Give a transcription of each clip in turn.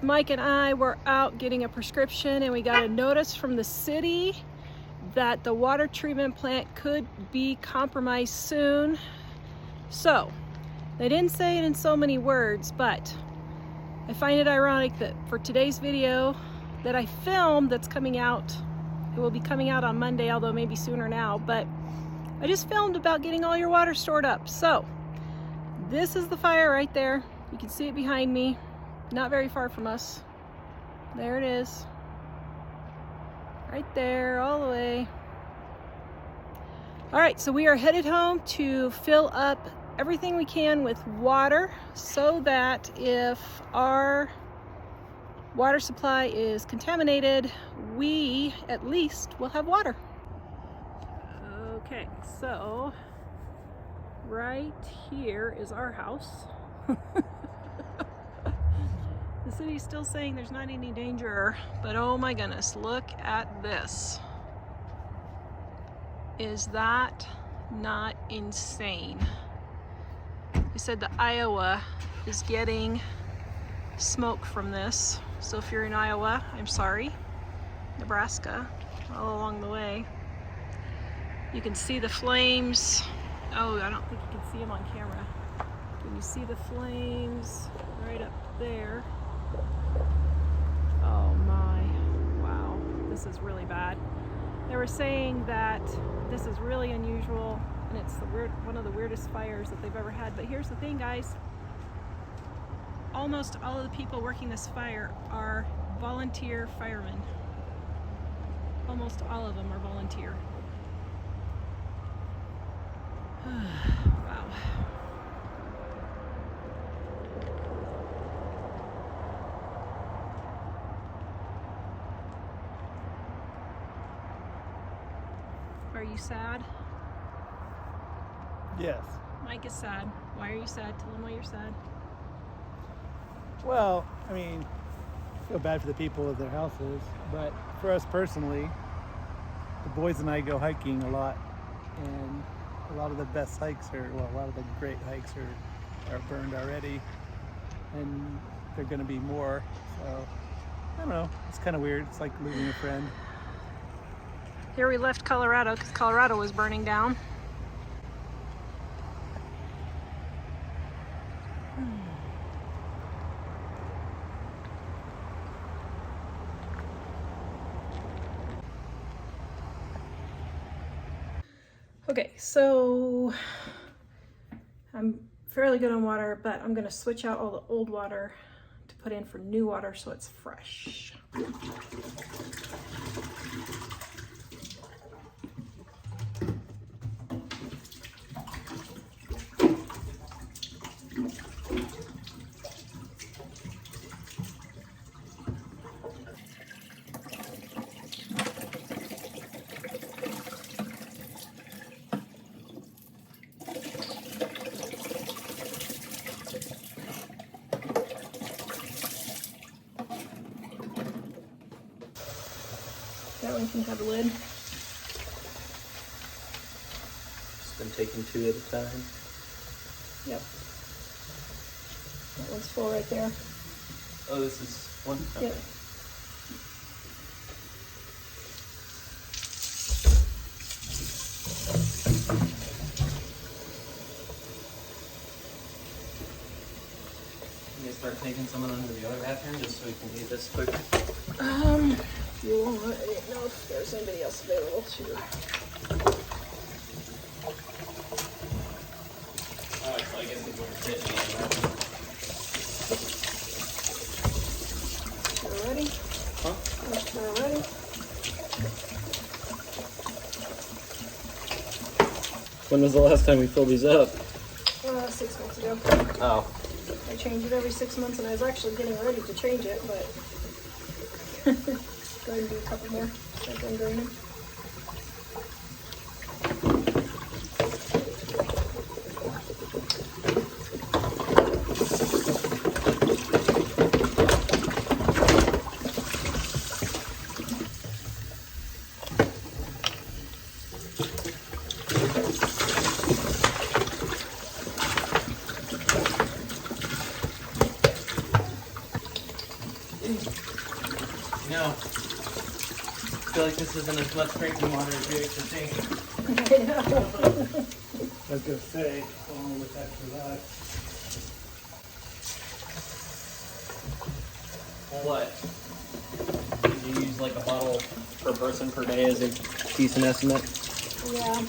Mike and I were out getting a prescription and we got a notice from the city that the water treatment plant could be compromised soon. So, they didn't say it in so many words, but I find it ironic that for today's video that I filmed that's coming out, it will be coming out on Monday, although maybe sooner now, but I just filmed about getting all your water stored up. So, this is the fire right there. You can see it behind me. Not very far from us. There it is. Right there, all the way. All right, so we are headed home to fill up everything we can with water so that if our water supply is contaminated, we at least will have water. Okay, so right here is our house. The city's still saying there's not any danger, but oh my goodness, look at this. Is that not insane? They said that Iowa is getting smoke from this. So if you're in Iowa, I'm sorry. Nebraska, all along the way. You can see the flames. Oh, I don't think you can see them on camera. Can you see the flames right up there? Oh my, wow, this is really bad. They were saying that this is really unusual and it's one of the weirdest fires that they've ever had. But here's the thing, guys. Almost all of the people working this fire are volunteer firemen. Almost all of them are volunteer. Wow. Are you sad? Yes. Mike is sad. Why are you sad? Tell him why you're sad. Well, I mean, I feel bad for the people of their houses, but for us personally, the boys and I go hiking a lot, and a lot of the best hikes a lot of the great hikes are burned already, and they're going to be more. So, I don't know. It's kind of weird. It's like losing a friend. Here we left Colorado because Colorado was burning down. Okay, so I'm fairly good on water, but I'm gonna switch out all the old water to put in for new water so it's fresh. That one can have a lid. Just been taking 2 at a time. Yep. That one's full right there. Oh, this is one? Okay. Yep. Can you start taking some of them to the other bathroom just so we can do this quicker? If you want, I didn't know if there's anybody else available to. Alright, so I guess it's worth fitting in. You're ready? Huh? You're ready? When was the last time we filled these up? 6 months ago. Oh. I change it every 6 months, and I was actually getting ready to change it, but go ahead and do a couple more. Start going green. No. I feel like this isn't as much drinking water as you used to think. I was gonna say, along with that for that. What? Did you use like a bottle per person per day as a decent estimate? Yeah,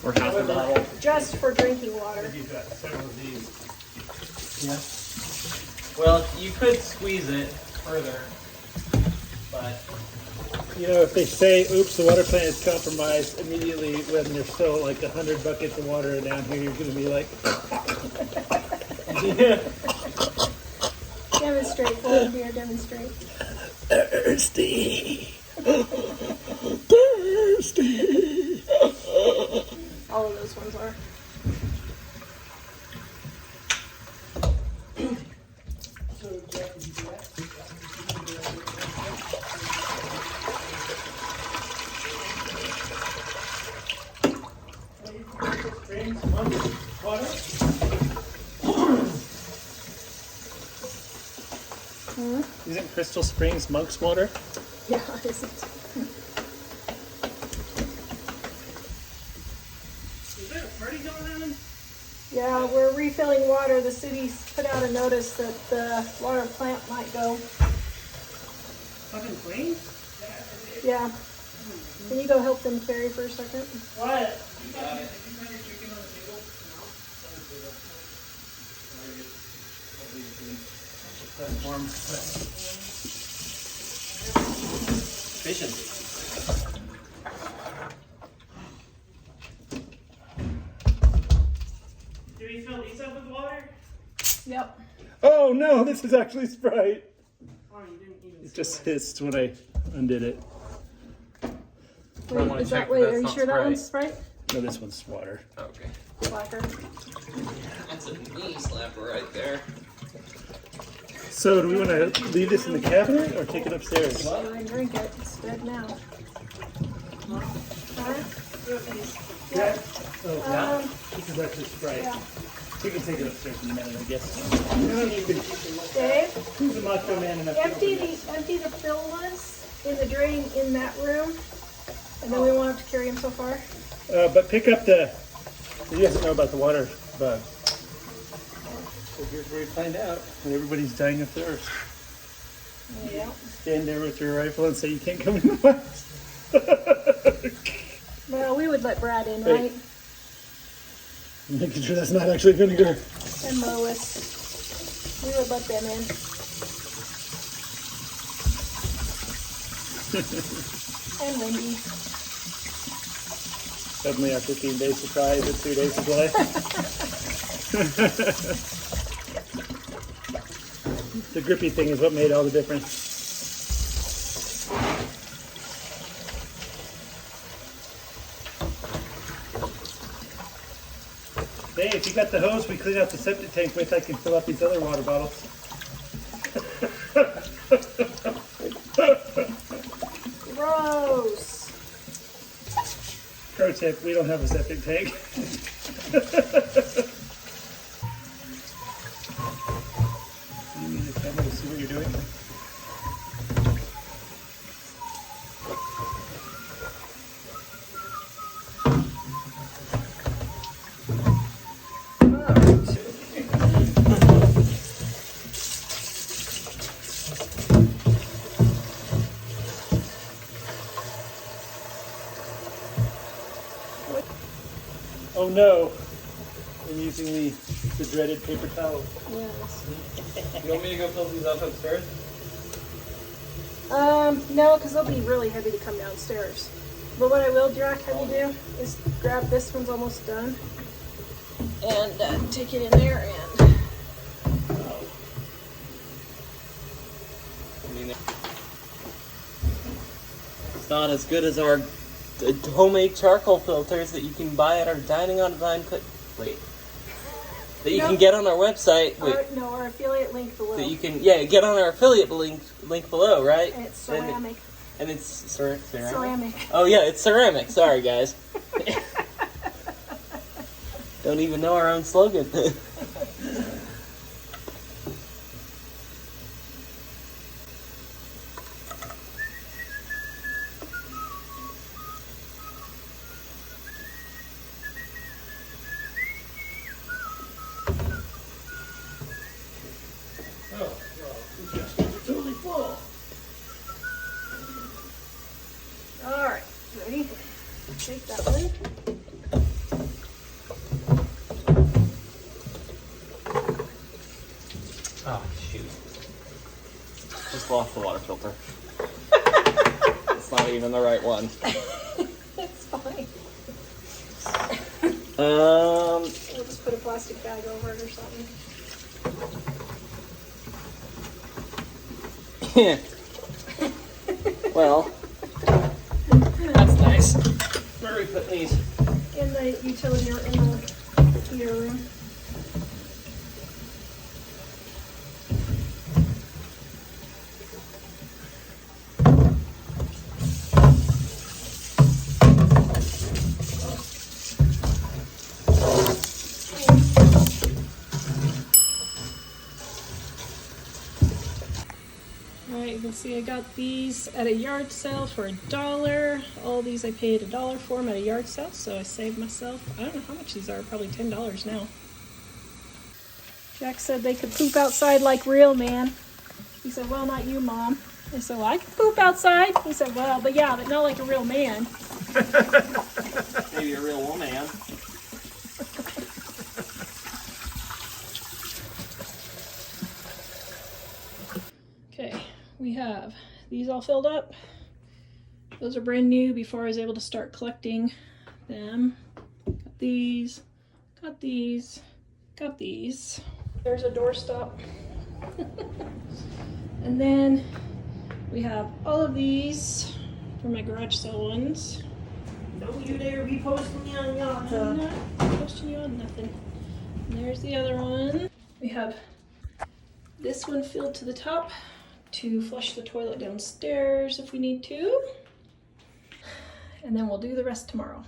Or half a bottle? just for drinking water. You've got several of these. Yeah. Well, you could squeeze it further, but You know, if they say, oops, the water plant is compromised, immediately when there's still like 100 buckets of water down here, you're going to be like, yeah. Demonstrate, volunteer, demonstrate. thirsty. Thirsty. All of those ones are. Isn't Crystal Springs Monk's water? Yeah, is it? Is there a party going on? Yeah, we're refilling water. The city's put out a notice that the water plant might go. Fucking Queens? Yeah. Can you go help them carry for a second? What? Efficiency. Did we fill these up with water? Yep. Oh no, this is actually Sprite. Oh, you didn't even It just hissed when I undid it. Wait, wanna is check that, wait, that are you that's sure not that one's Sprite? No, this one's water. Okay. Blacker. That's a knee slapper right there. So do we want to leave this in the cabinet or take it upstairs? Go and drink it. It's dead now. Huh? Yeah. Oh, Yeah. this is actually Sprite. Yeah. We can take it upstairs in a minute, I guess. Dave, Who's the macho man enough to empty open this? the fill ones in the drain in that room, and then we won't have to carry them so far. But pick up the. He doesn't know about the water bug. So here's where you find out when everybody's dying of thirst. Yeah. Stand there with your rifle and say you can't come in the west. Well, we would let Brad in, Hey. right? Making sure that's not actually vinegar. And Lois. We would let them in. And Wendy. Suddenly our 15 days supply is at 2 days supply. The grippy thing is what made all the difference. Hey, if you got the hose we clean out the septic tank with, I can fill up these other water bottles. Gross. Pro tip, we don't have a septic tank. You need the camera to see what you're doing? Oh no, I'm using the dreaded paper towel. Yes. You want me to go fill these up upstairs? No, because they'll be really heavy to come downstairs. But what I will, Jack, have you do is grab this one's almost done, and take it in there and. I mean, it's not as good as our homemade charcoal filters that you can buy at our Dining on Vine. That you can get on our website. Wait. Our affiliate link below. That you can, get on our affiliate link below, right? And it's ceramic. And it's ceramic? Ceramic. Oh yeah, it's ceramic. Sorry, guys. Don't even know our own slogan. Take that one. Oh, shoot. Just lost the water filter. It's not even the right one. It's fine. Um, We'll just put a plastic bag over it or something. well, that's nice. Where are we putting these? In the utility or in the heater room. Alright, you can see I got these at a yard sale for $1. All these I paid $1 for them at a yard sale, so I saved myself, I don't know how much these are, probably $10 now. Jack said they could poop outside like real man. He said, well, not you, Mom. I said, well, I can poop outside. He said, well, but yeah, but not like a real man. Maybe a real woman. Okay, we have these all filled up. Those are brand new before I was able to start collecting them. Got these, got these, got these. There's a doorstop. And then we have all of these for my garage sale ones. Don't you dare be posting me on y'all. I'm not posting you on nothing. And there's the other one. We have this one filled to the top to flush the toilet downstairs if we need to. And then we'll do the rest tomorrow.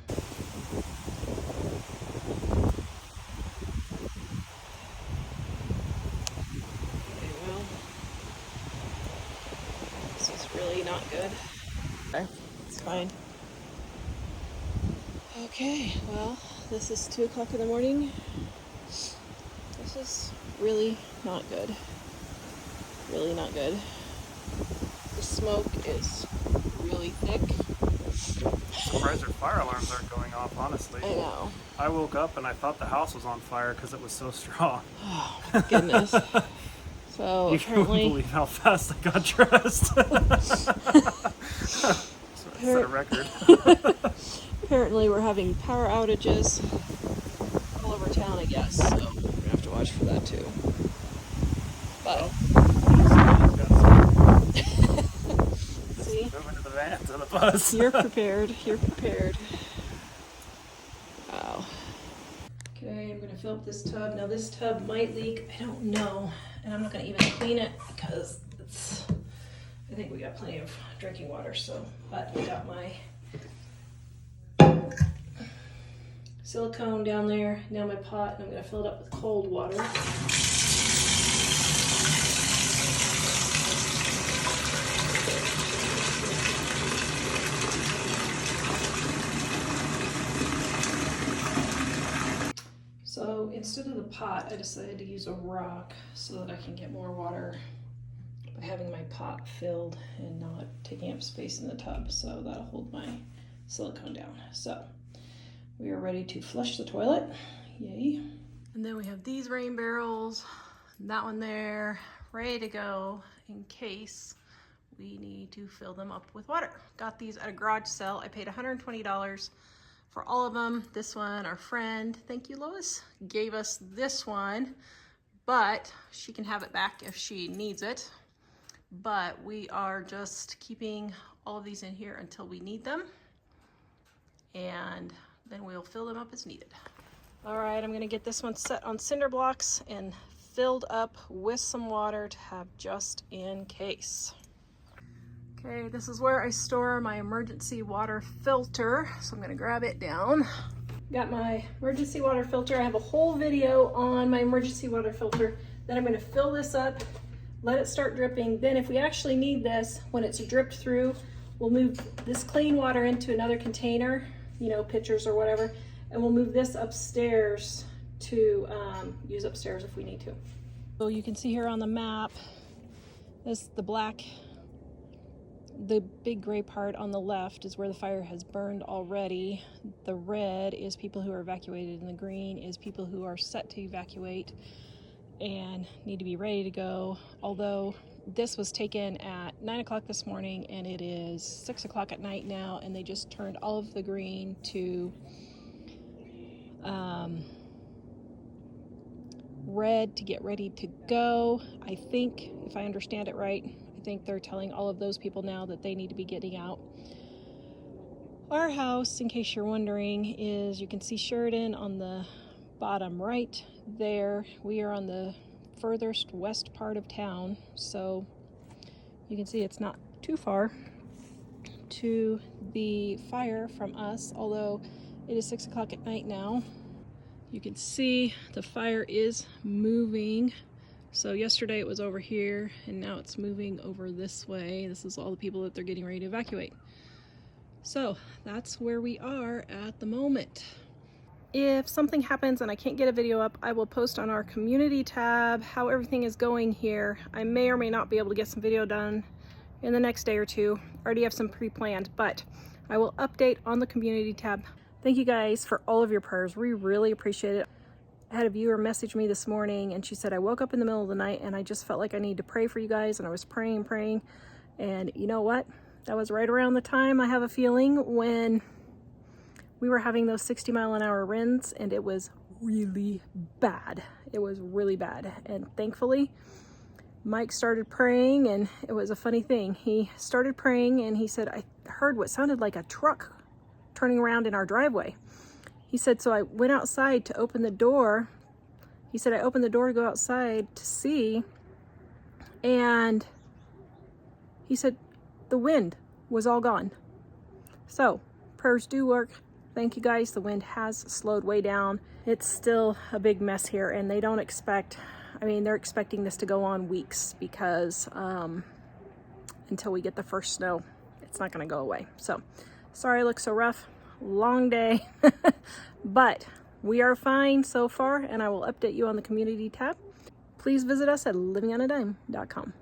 Okay, well, this is really not good. Okay. It's fine. Okay, well, this is 2 o'clock in the morning. This is really not good. Really not good. The smoke is really thick. I'm surprised our fire alarms aren't going off, honestly. I know. I woke up and I thought the house was on fire because it was so strong. Oh, my goodness. So You wouldn't apparently, believe how fast I got dressed. Set a record. apparently we're having power outages all over town, I guess. So we're gonna have to watch for that too. But see, Move into the van to the bus. you're prepared. You're prepared. Wow. Okay, I'm gonna fill up this tub. Now this tub might leak. I don't know, and I'm not gonna even clean it because it's. I think we got plenty of drinking water. So, but I got my silicone down there. Now my pot, and I'm gonna fill it up with cold water. So instead of the pot, I decided to use a rock so that I can get more water by having my pot filled and not taking up space in the tub. So that'll hold my silicone down. So we are ready to flush the toilet. Yay. And then we have these rain barrels, and that one there, ready to go in case we need to fill them up with water. Got these at a garage sale. I paid $120 for all of them. This one, our friend, thank you Lois, gave us this one, but she can have it back if she needs it. But we are just keeping all of these in here until we need them, and then we'll fill them up as needed. All right, I'm gonna get this one set on cinder blocks and filled up with some water to have just in case. Okay, this is where I store my emergency water filter. So I'm gonna grab it down. Got my emergency water filter. I have a whole video on my emergency water filter. Then I'm gonna fill this up, let it start dripping. Then if we actually need this, when it's dripped through, we'll move this clean water into another container, you know, pitchers or whatever, and we'll move this upstairs to use upstairs if we need to. So you can see here on the map, this the black the big gray part on the left is where the fire has burned already. The red is people who are evacuated, and the green is people who are set to evacuate and need to be ready to go. Although this was taken at 9 o'clock this morning and it is 6 o'clock at night now, and they just turned all of the green to red to get ready to go. I think, if I understand it right, I think they're telling all of those people now that they need to be getting out. Our house, in case you're wondering, is, you can see Sheridan on the bottom right there. We are on the furthest west part of town, so you can see it's not too far to the fire from us, although it is 6 o'clock at night now. You can see the fire is moving. So yesterday it was over here and now it's moving over this way. This is all the people that they're getting ready to evacuate. So that's where we are at the moment. If something happens and I can't get a video up, I will post on our community tab how everything is going here. I may or may not be able to get some video done in the next day or two. I already have some pre-planned, but I will update on the community tab. Thank you guys for all of your prayers. We really appreciate it. I had a viewer message me this morning and she said, I woke up in the middle of the night and I just felt like I need to pray for you guys, and I was praying. And you know what? That was right around the time, I have a feeling, when we were having those 60-mile-an-hour winds, and it was really bad. It was really bad. And thankfully, Mike started praying, and it was a funny thing. He started praying and he said, I heard what sounded like a truck turning around in our driveway. He said, so I went outside to open the door. He said, I opened the door to go outside to see, and he said the wind was all gone. So prayers do work. Thank you guys. The wind has slowed way down. It's still a big mess here, and they don't expect, I mean, they're expecting this to go on weeks, because until we get the first snow, it's not going to go away. So sorry I look so rough. Long day. But we are fine so far, and I will update you on the community tab. Please visit us at livingonadime.com.